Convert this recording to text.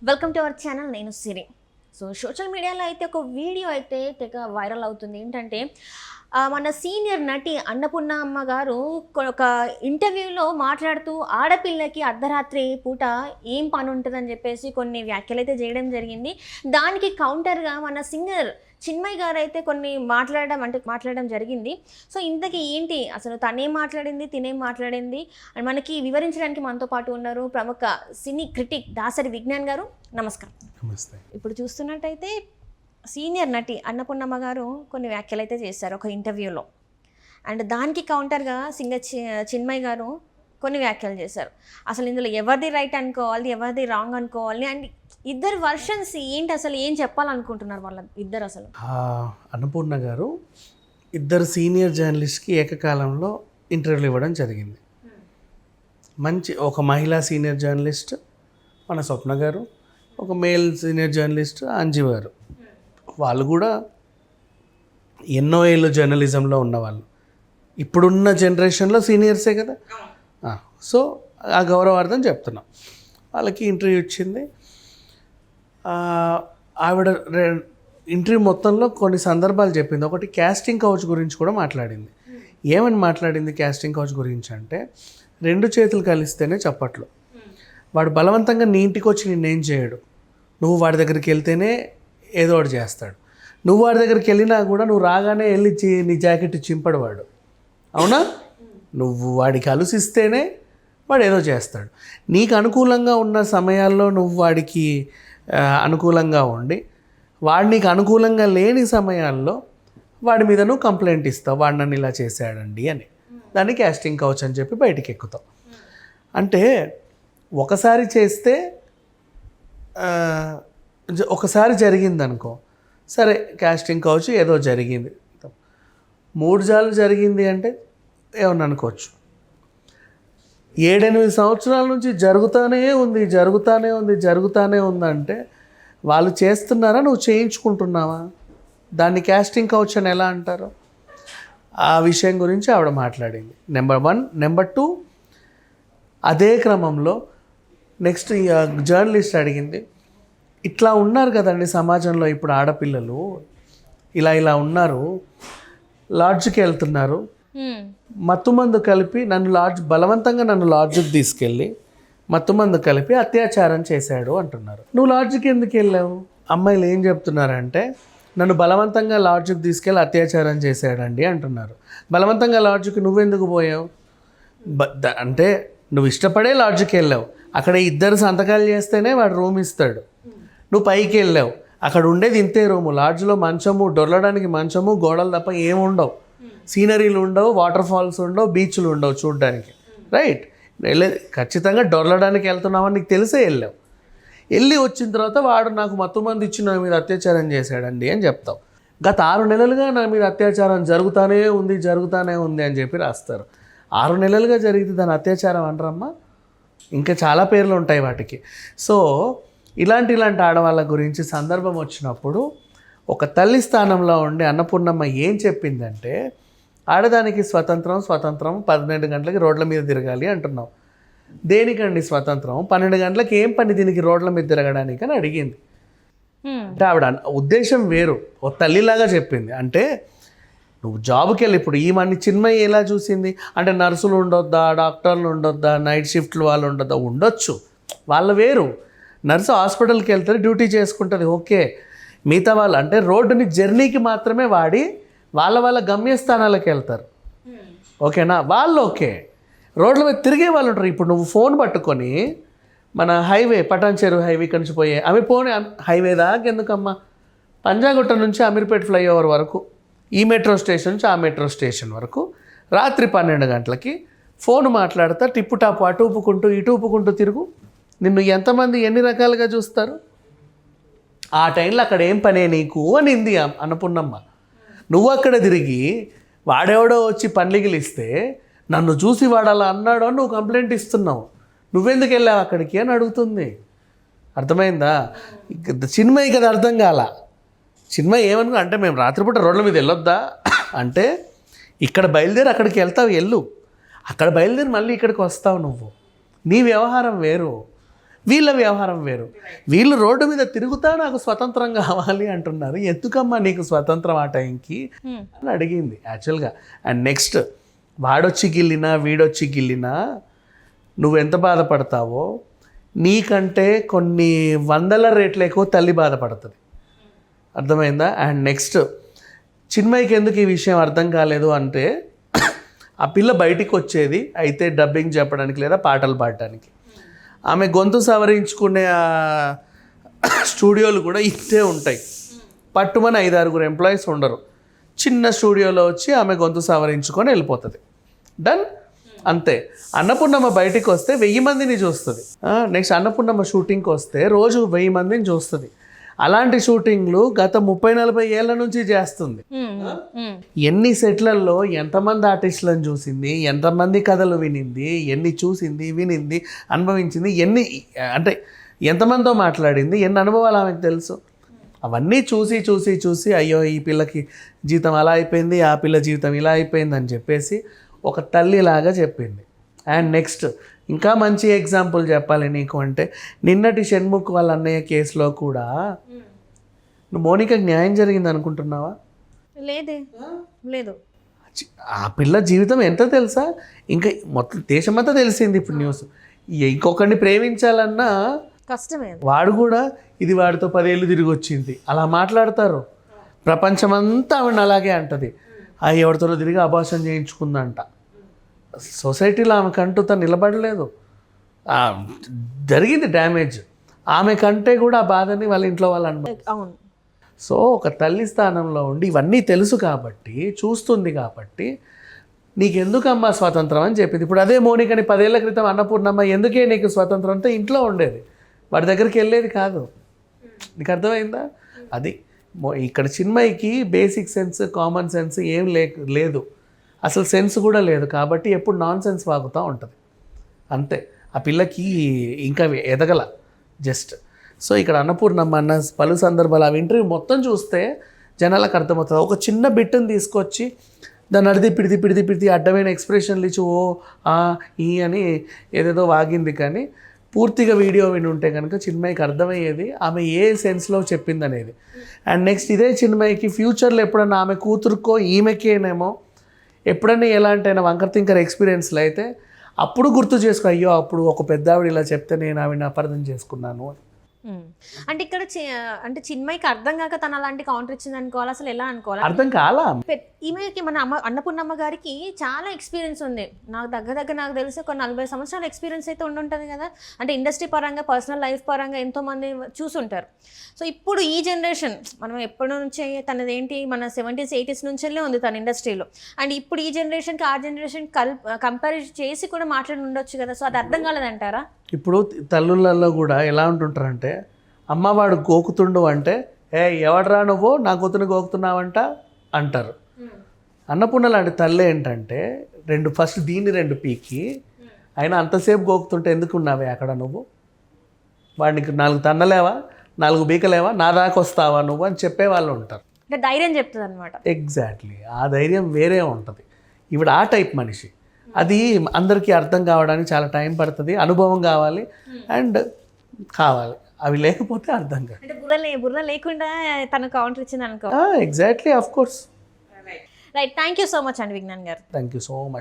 Welcome to our channel. నేను సిరి. So social మీడియాలో అయితే ఒక వీడియో అయితే తెగ వైరల్ అవుతుంది. ఏంటంటే మన సీనియర్ నటి అన్నపూర్ణమ్మ గారు ఒక ఇంటర్వ్యూలో మాట్లాడుతూ ఆడపిల్లకి అర్ధరాత్రి పూట ఏం పని ఉంటుందని చెప్పేసి కొన్ని వ్యాఖ్యలు అయితే చేయడం జరిగింది. దానికి కౌంటర్గా మన సింగర్ చిన్మయి గారు అయితే కొన్ని మాట్లాడడం జరిగింది. సో ఇంతకీ ఏంటి అసలు తనేం మాట్లాడింది, తినేం మాట్లాడింది అని మనకి వివరించడానికి మనతో పాటు ఉన్నారు ప్రముఖ సినీ క్రిటిక్ దాసరి విజ్ఞాన్ గారు. నమస్కారం. నమస్తే. ఇప్పుడు చూస్తున్నట్టయితే సీనియర్ నటి అన్నపూర్ణమ్మ గారు కొన్ని వ్యాఖ్యలు అయితే చేశారు ఒక ఇంటర్వ్యూలో. అండ్ దానికి కౌంటర్గా సింగర్ చిన్మయి గారు కొన్ని వ్యాఖ్యలు చేశారు. అసలు ఇందులో ఎవరిది రైట్ అనుకోవాలి, ఎవరిది రాంగ్ అనుకోవాలి, అండ్ ఇద్దరు వర్షన్స్ ఏంటి, అసలు ఏం చెప్పాలనుకుంటున్నారు వాళ్ళ ఇద్దరు? అసలు అన్నపూర్ణ గారు ఇద్దరు సీనియర్ జర్నలిస్ట్కి ఏకకాలంలో ఇంటర్వ్యూలు ఇవ్వడం జరిగింది. ఒక మహిళా సీనియర్ జర్నలిస్ట్ మన స్వప్న గారు, ఒక మేల్ సీనియర్ జర్నలిస్ట్ అంజీ గారు. వాళ్ళు కూడా ఎన్నో ఏళ్ళు జర్నలిజంలో ఉన్నవాళ్ళు, ఇప్పుడున్న జనరేషన్లో సీనియర్సే కదా. సో ఆ గౌరవార్థం చెప్తున్నాం. వాళ్ళకి ఇంటర్వ్యూ ఇచ్చింది. ఆవిడ ఇంటర్వ్యూ మొత్తంలో కొన్ని సందర్భాలు చెప్పింది. ఒకటి క్యాస్టింగ్ కౌచ్ గురించి కూడా మాట్లాడింది. ఏమని మాట్లాడింది క్యాస్టింగ్ కౌచ్ గురించి అంటే, 2 చేతులు కలిస్తేనే చప్పట్లు. వాడు బలవంతంగా నీ ఇంటికి వచ్చి నిన్నేం చేయడు, నువ్వు వాడి దగ్గరికి వెళ్తేనే ఏదో ఒకటి చేస్తాడు. నువ్వు వాడి దగ్గరికి వెళ్ళినా కూడా నువ్వు రాగానే వెళ్ళి నీ జాకెట్ చింపడు వాడు, అవునా? నువ్వు వాడికి అలుసిస్తేనే వాడు ఏదో చేస్తాడు. నీకు అనుకూలంగా ఉన్న సమయాల్లో నువ్వు వాడికి అనుకూలంగా ఉండి, వాడు నీకు అనుకూలంగా లేని సమయాల్లో వాడి మీద నువ్వు కంప్లైంట్ ఇస్తావు, వాడు నన్ను ఇలా చేశాడండి అని. దాన్ని క్యాస్టింగ్ కౌచ్ అని చెప్పి బయటికి ఎక్కుతావు. అంటే ఒకసారి చేస్తే ఒకసారి జరిగింది అనుకో, సరే క్యాస్టింగ్ కౌచ్ ఏదో జరిగింది. 3 సార్లు జరిగింది అంటే ఏమన్నా అనుకోవచ్చు. 7-8 సంవత్సరాల నుంచి జరుగుతూనే ఉందంటే వాళ్ళు చేస్తున్నారా, నువ్వు చేయించుకుంటున్నావా? దాన్ని క్యాస్టింగ్ కౌచ్ అని ఎలా అంటారు? ఆ విషయం గురించి ఆవిడ మాట్లాడింది. నెంబర్ 1. నెంబర్ 2, అదే క్రమంలో నెక్స్ట్ జర్నలిస్ట్ అడిగింది, ఇట్లా ఉన్నారు కదండి సమాజంలో ఇప్పుడు ఆడపిల్లలు, ఇలా ఉన్నారు, లాడ్జ్కి వెళ్తున్నారు, మత్తుమందు కలిపి బలవంతంగా నన్ను లాడ్జ్కి తీసుకెళ్ళి మత్తుమందు కలిపి అత్యాచారం చేశాడు అంటున్నారు. నువ్వు లాడ్జ్కి ఎందుకు వెళ్ళావు? అమ్మాయిలు ఏం చెప్తున్నారంటే, నన్ను బలవంతంగా లాడ్జ్కి తీసుకెళ్ళి అత్యాచారం చేశాడండి అంటున్నారు. బలవంతంగా లాడ్జ్కి నువ్వెందుకు పోయావు? అంటే నువ్వు ఇష్టపడే లాడ్జ్కి వెళ్ళావు, అక్కడ 2 సంతకాలు చేస్తేనే వాడు రూమ్ ఇస్తాడు. నువ్వు పైకి వెళ్ళావు, అక్కడ ఉండేది ఇంతే రూము. లాడ్జ్లో మంచము, డొర్లడానికి మంచము, గోడలు తప్ప ఏముండవు, సీనరీలు ఉండవు, వాటర్ ఫాల్స్ ఉండవు, బీచ్లు ఉండవు చూడడానికి, రైట్? ఖచ్చితంగా డొర్లడానికి వెళ్తున్నామని నీకు తెలిసే వెళ్ళావు. వెళ్ళి వచ్చిన తర్వాత వాడు నాకు మత్తుమంది ఇచ్చి నా మీద అత్యాచారం చేశాడండి అని చెప్తావు. గత 6 నెలలుగా నా మీద అత్యాచారం జరుగుతూనే ఉంది అని చెప్పి రాస్తారు. 6 నెలలుగా జరిగితే దాని అత్యాచారం అనరమ్మా? ఇంకా చాలా పేర్లు ఉంటాయి వాటికి. సో ఇలాంటి ఆడవాళ్ళ గురించి సందర్భం వచ్చినప్పుడు ఒక తల్లి స్థానంలో ఉండి అన్నపూర్ణమ్మ ఏం చెప్పిందంటే, ఆడదానికి స్వతంత్రం 12 గంటలకి రోడ్ల మీద తిరగాలి అంటున్నావు. దేనికండి స్వతంత్రం? 12 గంటలకి ఏం పని దీనికి రోడ్ల మీద తిరగడానికి అని అడిగింది. అంటే ఆవిడ ఉద్దేశం వేరు, ఓ తల్లిలాగా చెప్పింది. అంటే నువ్వు జాబ్కి వెళ్ళి, ఇప్పుడు ఈమెని చిన్మయి ఎలా చూసింది అంటే, నర్సులు ఉండొద్దా, డాక్టర్లు ఉండొద్దా, నైట్ షిఫ్ట్లు వాళ్ళు ఉండొద్దా? ఉండొచ్చు, వాళ్ళ వేరు. నర్సు హాస్పిటల్కి వెళ్తారు, డ్యూటీ చేసుకుంటుంది, ఓకే. మిగతా వాళ్ళు అంటే రోడ్డుని జర్నీకి మాత్రమే వాడి వాళ్ళ గమ్యస్థానాలకు వెళ్తారు, ఓకేనా? వాళ్ళు ఓకే. రోడ్ల మీద తిరిగే వాళ్ళు ఉంటారు. ఇప్పుడు నువ్వు ఫోన్ పట్టుకొని మన హైవే, పటాన్ చెరువు హైవే ఇక్కడి నుంచి పోయే పోనీ హైవే దాకా ఎందుకమ్మా, పంజాగుట్ట నుంచి అమీర్పేట ఫ్లైఓవర్ వరకు, ఈ మెట్రో స్టేషన్ నుంచి ఆ మెట్రో స్టేషన్ వరకు రాత్రి 12 గంటలకి ఫోన్ మాట్లాడతా టిప్పు టాపు అటు ఊపుకుంటూ ఇటు ఊపుకుంటూ తిరుగు. నిన్ను ఎంతమంది ఎన్ని రకాలుగా చూస్తారు? ఆ టైంలో అక్కడ ఏం పనే నీకు అనింది అన్నపూర్ణమ్మ. నువ్వు అక్కడ తిరిగి వాడెవడో వచ్చి పండ్లిగిలిస్తే నన్ను చూసి వాడు అలా అన్నాడో అని నువ్వు కంప్లైంట్ ఇస్తున్నావు. నువ్వెందుకు వెళ్ళావు అక్కడికి అని అడుగుతుంది. అర్థమైందా? చిన్మయి కదా అర్థం కాల. చిన్మయి ఏమనుకో అంటే, మేము రాత్రిపూట రోడ్ల మీద వెళ్ళొద్దా అంటే, ఇక్కడ బయలుదేరి అక్కడికి వెళ్తావు, వెళ్ళు. అక్కడ బయలుదేరి మళ్ళీ ఇక్కడికి వస్తావు. నీ వ్యవహారం వేరు. వీళ్ళ వ్యవహారం వేరు. వీళ్ళు రోడ్డు మీద తిరుగుతా నాకు స్వతంత్రం కావాలి అంటున్నారు. ఎందుకమ్మా నీకు స్వతంత్రం ఆ టైంకి అని అడిగింది యాక్చువల్గా. అండ్ నెక్స్ట్, వాడొచ్చి గిల్లినా వీడొచ్చి గిల్లినా నువ్వెంత బాధపడతావో నీకంటే కొన్ని 100 రెట్లు ఎక్కువ తల్లి బాధపడుతుంది. అర్థమైందా? అండ్ నెక్స్ట్, చిన్మయికి ఎందుకు ఈ విషయం అర్థం కాలేదు అంటే, ఆ పిల్ల బయటికి వచ్చేది అయితే డబ్బింగ్ చెప్పడానికి లేదా పాటలు పాడటానికి. ఆమె గొంతు సవరించుకునే స్టూడియోలు కూడా ఇంతే ఉంటాయి. పట్టుమని 5-6 ఎంప్లాయీస్ ఉండరు. చిన్న స్టూడియోలో వచ్చి ఆమె గొంతు సవరించుకొని వెళ్ళిపోతుంది. డన్, అంతే. అన్నపూర్ణమ్మ బయటికి వస్తే 1000 మందిని చూస్తుంది. నెక్స్ట్ అన్నపూర్ణమ్మ షూటింగ్కి వస్తే రోజు 1000 మందిని చూస్తుంది. అలాంటి షూటింగ్లు గత 30-40 ఏళ్ళ నుంచి చేస్తుంది. ఎన్ని సెట్లలో ఎంతమంది ఆర్టిస్టులను చూసింది, ఎంతమంది కథలు వినింది, ఎన్ని చూసింది, వినింది, అనుభవించింది, అంటే ఎంతమందితో మాట్లాడింది, ఎన్ని అనుభవాలు ఆమెకు తెలుసు. అవన్నీ చూసి చూసి చూసి అయ్యో ఈ పిల్లకి జీవితం అలా అయిపోయింది, ఆ పిల్ల జీవితం ఇలా అయిపోయింది అని చెప్పేసి ఒక తల్లిలాగా చెప్పింది. అండ్ నెక్స్ట్, ఇంకా మంచి ఎగ్జాంపుల్ చెప్పాలి నీకు అంటే, నిన్నటి షణ్ముఖ్ వాళ్ళ అన్నయ్య కేసులో కూడా నువ్వు మోనికకి న్యాయం జరిగింది అనుకుంటున్నావా? లేదు. ఆ పిల్ల జీవితం ఎంత తెలుసా? ఇంకా మొత్తం దేశమంతా తెలిసింది ఇప్పుడు న్యూస్. ఇంకొకరిని ప్రేమించాలన్నా కష్టమే. వాడు కూడా ఇది వాడితో 10 ఏళ్ళు తిరిగి వచ్చింది అలా మాట్లాడతారు. ప్రపంచమంతా ఆవిడ అలాగే అంటది. ఎవరితోనో తిరిగి అబార్షన్ చేయించుకుందంట. సొసైటీలో ఆమెకంటూ తను నిలబడలేదు. జరిగింది డ్యామేజ్. ఆమె కంటే కూడా ఆ బాధని వాళ్ళ ఇంట్లో వాళ్ళు అవును. సో ఒక తల్లి స్థానంలో ఉండి ఇవన్నీ తెలుసు కాబట్టి, చూస్తుంది కాబట్టి, నీకెందుకమ్మా స్వాతంత్రం అని చెప్పింది. ఇప్పుడు అదే మోనికని 10 ఏళ్ల క్రితం అన్నపూర్ణమ్మ ఎందుకే నీకు స్వాతంత్రం అంటే ఇంట్లో ఉండేది, వాడి దగ్గరికి వెళ్ళేది కాదు. నీకు అర్థమైందా? అది ఇక్కడ చిన్మయికి బేసిక్ సెన్స్, కామన్ సెన్స్ ఏం లేదు, అసలు సెన్స్ కూడా లేదు. కాబట్టి ఎప్పుడు నాన్ సెన్స్ వాగుతూ ఉంటుంది అంతే. ఆ పిల్లకి ఇంకా ఎదగల జస్ట్. సో ఇక్కడ అన్నపూర్ణమ్మ అన్న పలు సందర్భాలు ఆ ఇంటర్వ్యూ మొత్తం చూస్తే జనాలకు అర్థమవుతుంది. ఒక చిన్న బిట్టుని తీసుకొచ్చి దాన్ని పిడిది అడ్డమైన ఎక్స్ప్రెషన్లు ఇచ్చి ఈ అని ఏదేదో వాగింది. కానీ పూర్తిగా వీడియో విని ఉంటే కనుక చిన్మయికి అర్థమయ్యేది ఆమె ఏ సెన్స్లో చెప్పింది అనేది. అండ్ నెక్స్ట్, ఇదే చిన్మయికి ఫ్యూచర్లో ఎప్పుడన్నా ఆమె కూతురుకో ఈమెకేనేమో ఎప్పుడైనా ఎలాంటైనా వంకర తింకర ఎక్స్పీరియన్స్లు అయితే అప్పుడు గుర్తు చేసుకో, అయ్యో అప్పుడు ఒక పెద్ద ఆవిడ ఇలా చెప్తే నేను ఆవిడని అపార్థం చేసుకున్నాను అని. అంటే ఇక్కడ అంటే చిన్మయికి అర్థం కాక తను అలాంటి కౌంటర్ ఇచ్చింది అనుకోవాలి, అసలు ఎలా అనుకోవాలి అర్థం కాలా. ఈమెకి మన అన్నపూర్ణమ్మ గారికి చాలా ఎక్స్పీరియన్స్ ఉంది. నాకు దగ్గర నాకు తెలిసి ఒక 40 సంవత్సరాల ఎక్స్పీరియన్స్ అయితే ఉండుంటుంది కదా. అంటే ఇండస్ట్రీ పరంగా, పర్సనల్ లైఫ్ పరంగా ఎంతోమంది చూసుంటారు. సో ఇప్పుడు ఈ జనరేషన్, మనం ఎప్పటి నుంచి తనదేంటి మన 70s 80s నుంచెల్లే ఉంది తన ఇండస్ట్రీలో. అండ్ ఇప్పుడు ఈ జనరేషన్కి ఆ జనరేషన్ కంపేర్ చేసి కూడా మాట్లాడి ఉండొచ్చు కదా. సో అది అర్థం కాలేదంటారా? ఇప్పుడు తల్లులలో కూడా ఎలా ఉంటుంటారంటే, అమ్మవాడు గోకుతుండు అంటే ఎవడరా నువ్వు నా కూతురు గోకుతున్నావంట అంటారు. అన్నపూర్ణ లాంటి తల్లి ఏంటంటే ఫస్ట్ దీన్ని 2 పీకి అయినా అంతసేపు గోకుతుంటే ఎందుకున్నావే అక్కడ నువ్వు, వాడికి 4 తన్నలేవా, 4 బీకలేవా, నా దాకా వస్తావా నువ్వు అని చెప్పేవాళ్ళు ఉంటారు. అంటే ధైర్యం చెప్తుంది అనమాట. ఎగ్జాక్ట్లీ, ఆ ధైర్యం వేరే ఉంటుంది. ఇవిడ ఆ టైప్ మనిషి. అది అందరికీ అర్థం కావడానికి చాలా టైం పడుతుంది, అనుభవం కావాలి అండ్ కావాలి. అవి లేకపోతే అర్థం కాదు. అంటే బుర్ర లేకుండా తను కౌంటర్ ఇచ్చింది అనుకో. Exactly, of course. Right, thank you so much అండి విజ్ఞాన్ గారు. Thank you so much.